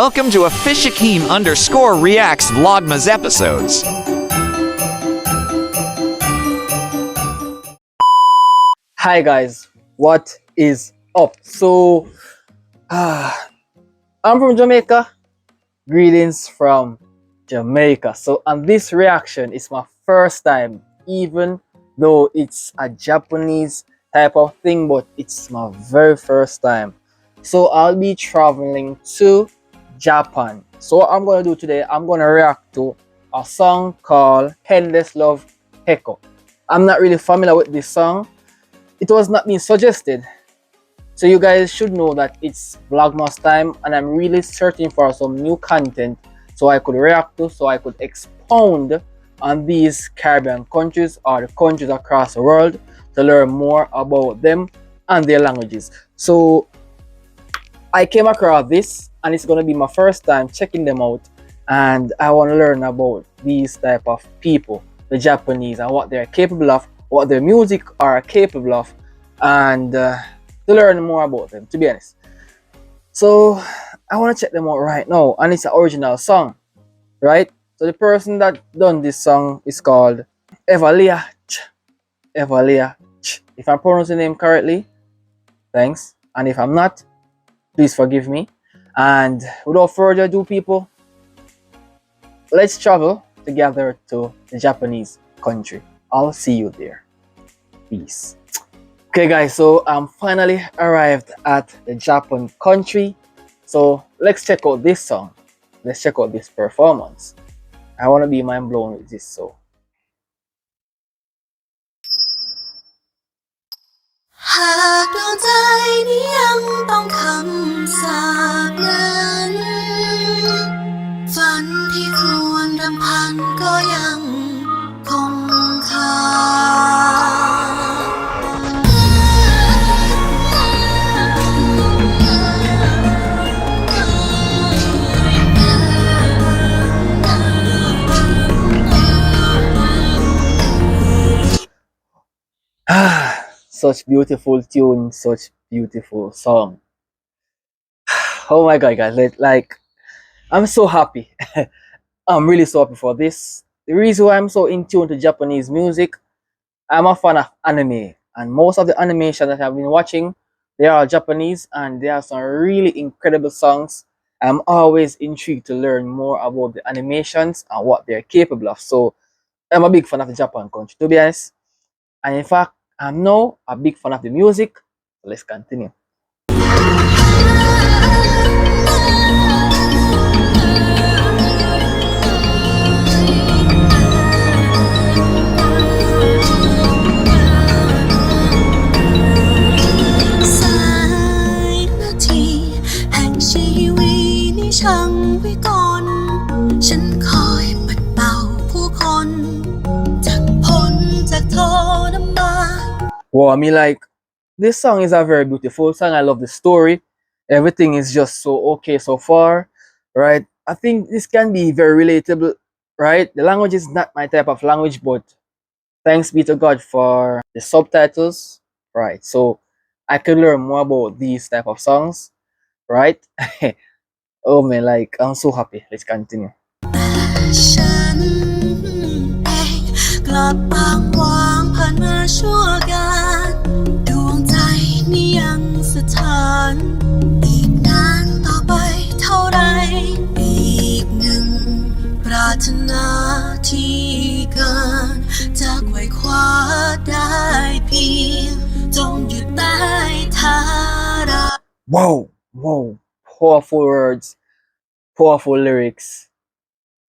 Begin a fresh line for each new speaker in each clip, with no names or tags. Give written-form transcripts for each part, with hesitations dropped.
Welcome to a Fishakeem_reacts Vlogmas episodes.
Hi guys, what is up? So, I'm from Jamaica. Greetings from Jamaica. So, and this reaction is my first time, even though it's a Japanese type of thing, but it's my very first time. So, I'll be traveling to Japan. So, what I'm gonna do today, I'm gonna react to a song called Endless Love Echo. I'm not really familiar with this song. It was not being suggested, so you guys should know that it's Vlogmas time and I'm really searching for some new content so I could react to, so I could expound on these Caribbean countries or the countries across the world to learn more about them and their languages. So I came across this and it's going to be my first time checking them out, and I want to learn about these type of people, the Japanese, and what they're capable of, what their music are capable of, and to learn more about them, to be honest. So I want to check them out right now, and it's an original song, right? So the person that done this song is called Evalia. Evalia. If I'm pronouncing the name correctly, thanks, and if I'm not, please forgive me. And without further ado, people, let's travel together to the Japanese country. I'll see you there. Peace. Okay guys, so I'm finally arrived at the Japan country. So let's check out this song. Let's check out this performance. I want to be mind blown with this, so.
หากดวงใจนี้ยังต้องคำสาปนั้นฝันที่ควรรำพันก็ยังคงคา
Such beautiful tune, such beautiful song. Oh my god guys, like I'm so happy. I'm really so happy for this. The reason why I'm so in tune to Japanese music, I'm a fan of anime, and most of the animation that I've been watching, they are Japanese and they have some really incredible songs. I'm always intrigued to learn more about the animations and what they're capable of. So I'm a big fan of the Japan country, to be honest. And in fact, I'm now a big fan of the music. So let's continue. Wow, I mean, like, this song is a very beautiful song. I love the story. Everything is just so okay so far, right? I think this can be very relatable, right? The language is not my type of language, but thanks be to God for the subtitles, right? So I can learn more about these type of songs, right? Oh man, like, I'm so happy. Let's continue.
ฉันเองกลับอ้างว้างผ่านมาชั่วการดวงใจนี้ยังสถานอีกนานต่อไปเท่าไรอีกหนึ่งปรารถนาที่เกินจะไขว่คว้าได้เพียงจงหยุดใต้ทารา
Wow, wow, powerful words, powerful lyrics.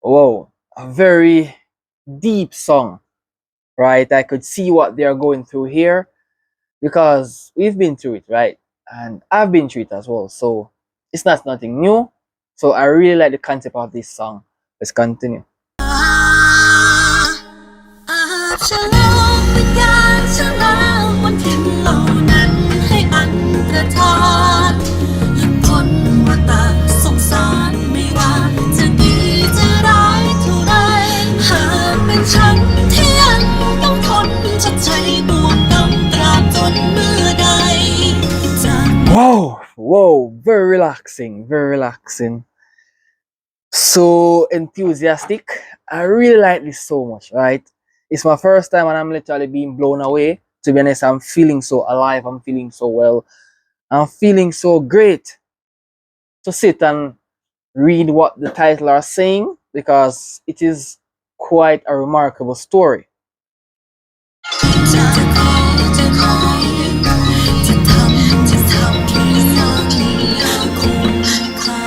Wow, a very deep song, right? I could see what they are going through here because we've been through it, right? And I've been through it as well. So it's not nothing new. So I really like the concept of this song. Let's continue.
ฉลองเป็นการฉลองวันเพ็ญเหล่านั้นให้อันตรธานหลุดพ้นวัฏสงสารไม่ว่าจะดีจะร้ายเท่าไรหากเป็นฉันที่ยังต้องทนชดใช้บ่วงกรรมตราบจนเมื่อใดจาก
Whoa, whoa, very relaxing, very relaxing. so enthusiastic. I really like this so much, right? It's my first time and I'm literally being blown away. To be honest, I'm feeling so alive. I'm feeling so well. I'm feeling so great to sit and read what the title are saying because it is quite a remarkable story.
จะขอจะขอจะทำที่สร้างคงคา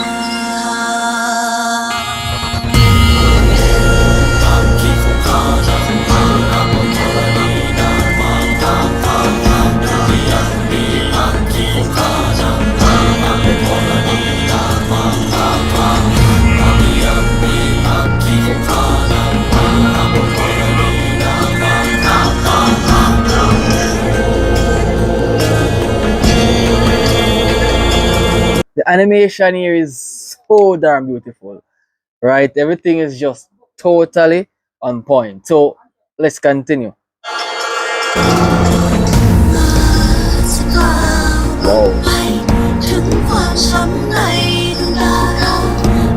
The animation here is so darn beautiful, right? Everything is just totally on point. So let's continue.
จะกล่าวไปถึงความช้ำในดวงดารา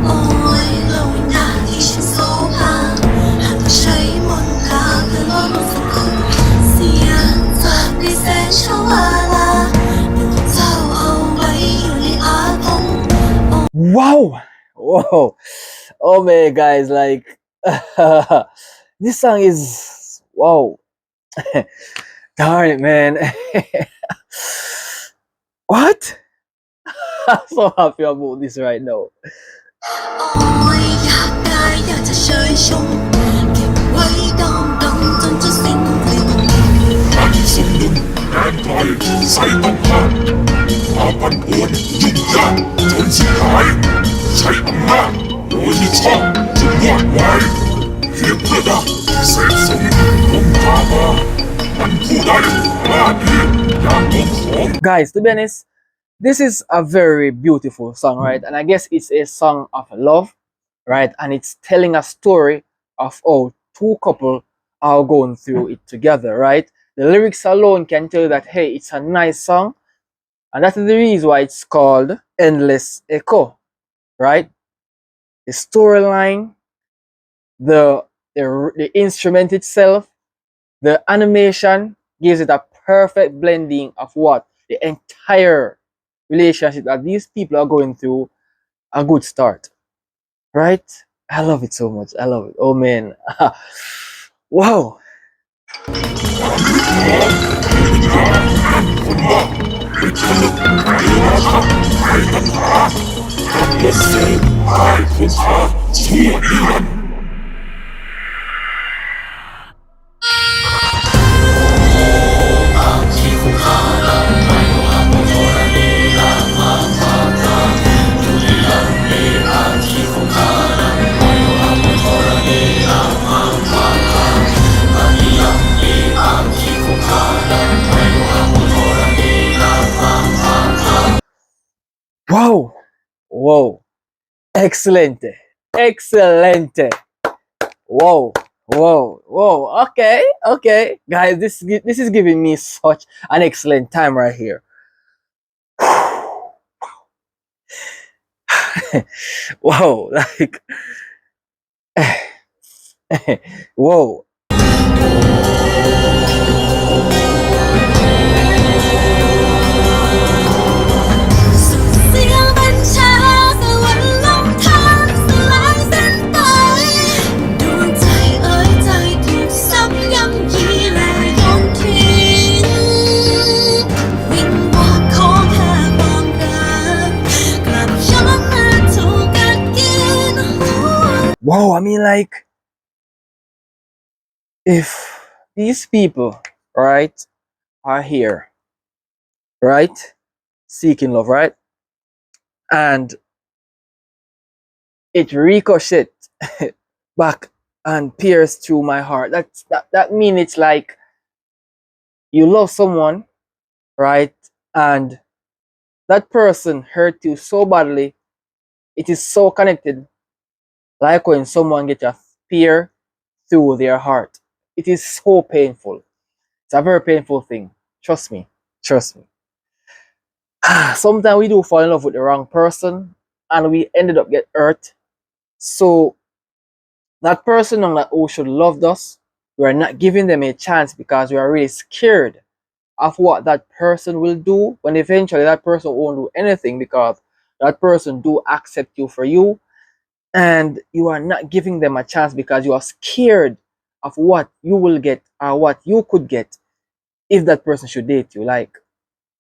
โอ้ยโลกวิญญาณที่ฉันโศกาหากต้องใช้มนต์คาเพื่อล่อลวงสักคนเสียจากในแสงชวาลาดวงเจ้าเอาไว้อยู่ในอาคม
Wow! Whoa! Oh man, guys, like this song is wow. Darn it, man. What? I'm so happy about this right now.
โอ้ยอยากได้อยากจะเชยชมเก็บไว้ดองดองจนจะสิ้นกลิ่น
การสมดุลแรงไกลใส่ต้องห้ามความปั่นป่วนยุ่งยากจนสิ้นหายใช้อำนาจโดยมิชอบจนวอดวายเพียงเพื่อดักเศษสมคงคามามันผู้ใดกล้าดีอย่างตัวของ
Guys, to be honest, this is a very beautiful song, right? And I guess it's a song of love, right? And it's telling a story of how two couple are going through it together, right? The lyrics alone can tell you that hey, it's a nice song, and that is the reason why it's called Endless Echo, right? The storyline, the instrument itself, the animation gives it a perfect blending of what the entire relationship that these people are going through a good start, right? I love it so much. I love it. Oh man. Wow.
และสู่ใต้คงคาชั่วนิรันดร์
Wow. Whoa. Excelente. Excelente. Whoa. Whoa. Whoa. Okay. Okay. Guys, this is giving me such an excellent time right here. Whoa. Like whoa.
เสียงบัญชาสวรรค์ลงทางสลายเส้นไปดวงใจเอ่ยใจถูกซ้ำย้ำยีและยอมทิ้งวิงวอนขอแค่ความรักกลับย้อนมาถูกกัดกินหัว
Wow, I mean like if these people, right, are here, right, seeking love, right, and it ricochets back and pierces through my heart. That means it's like you love someone, right, and that person hurt you so badly. It is so connected, like when someone gets a spear through their heart. It is so painful. It's a very painful thing. Trust me. Trust me. Sometimes we do fall in love with the wrong person and we ended up get hurt So that person on that ocean loved us. We are not giving them a chance because we are really scared of what that person will do when eventually that person won't do anything because that person do accept you for you, and you are not giving them a chance because you are scared of what you will get or what you could get if that person should date you. Like,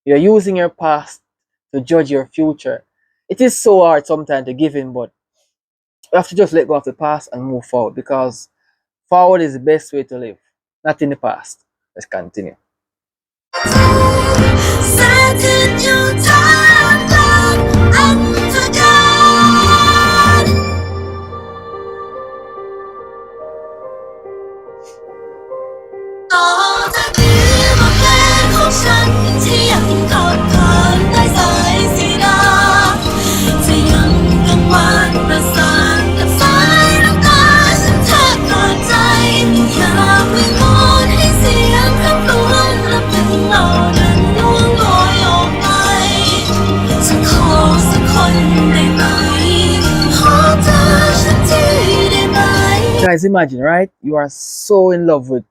you're using your past to judge your future. It is so hard sometimes to give in, but you have to just let go of the past and move forward because forward is the best way to live, not in the past. Let's continue.
สถิตอยู่ท่ามกลางอันธการต่อจากนี้บทเพลงของฉันที่ยังทอดผ่านใต้สายสีดาจะยังกังวานประสานกับสายน้ำตาฉันแทบขาดใจอยากวิงวอนให้เสียงคำล้วนและเป็นเหล่านั้นล่วงลอยออกไปฉันขอสักคนได้ไหมขอเธอฉันทีได้ไหม
Guys, imagine, right? You are so in love with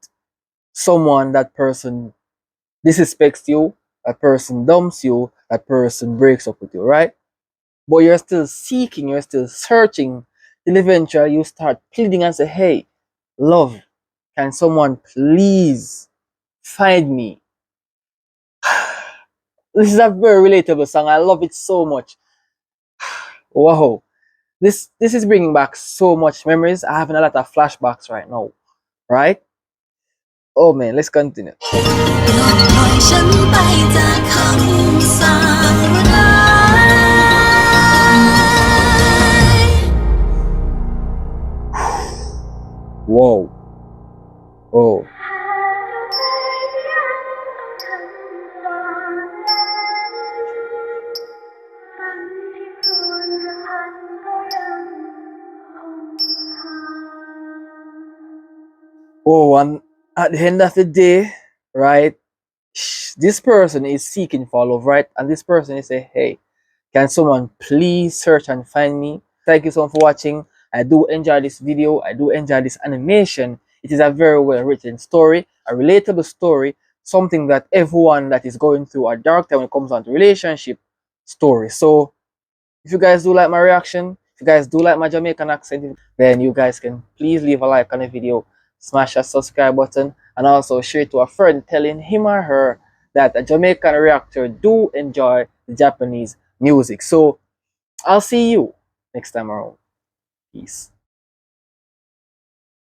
someone, that person disrespects you, that person dumps you, that person breaks up with you, right? But you're still seeking, you're still searching, till eventually you start pleading and say, hey, love, can someone please find me? This is a very relatable song. I love it so much. Wow. This is bringing back so much memories. I'm having a lot of flashbacks right now, right? Oh man, let's continue.
ปล่อยฉันไปจากคำสาปร้าย
Whoa. Oh. Oh, and at the end of the day, right, this person is seeking for love, right? And this person is saying, hey, can someone please search and find me? Thank you so much for watching. I do enjoy this video. I do enjoy this animation. It is a very well written story, a relatable story, something that everyone that is going through a dark time when it comes down to relationship story. So if you guys do like my reaction, if you guys do like my Jamaican accent, then you guys can please leave a like on the video, smash that subscribe button, and also share it to a friend telling him or her that a Jamaican reactor do enjoy the Japanese music. So I'll see you next time around. Peace.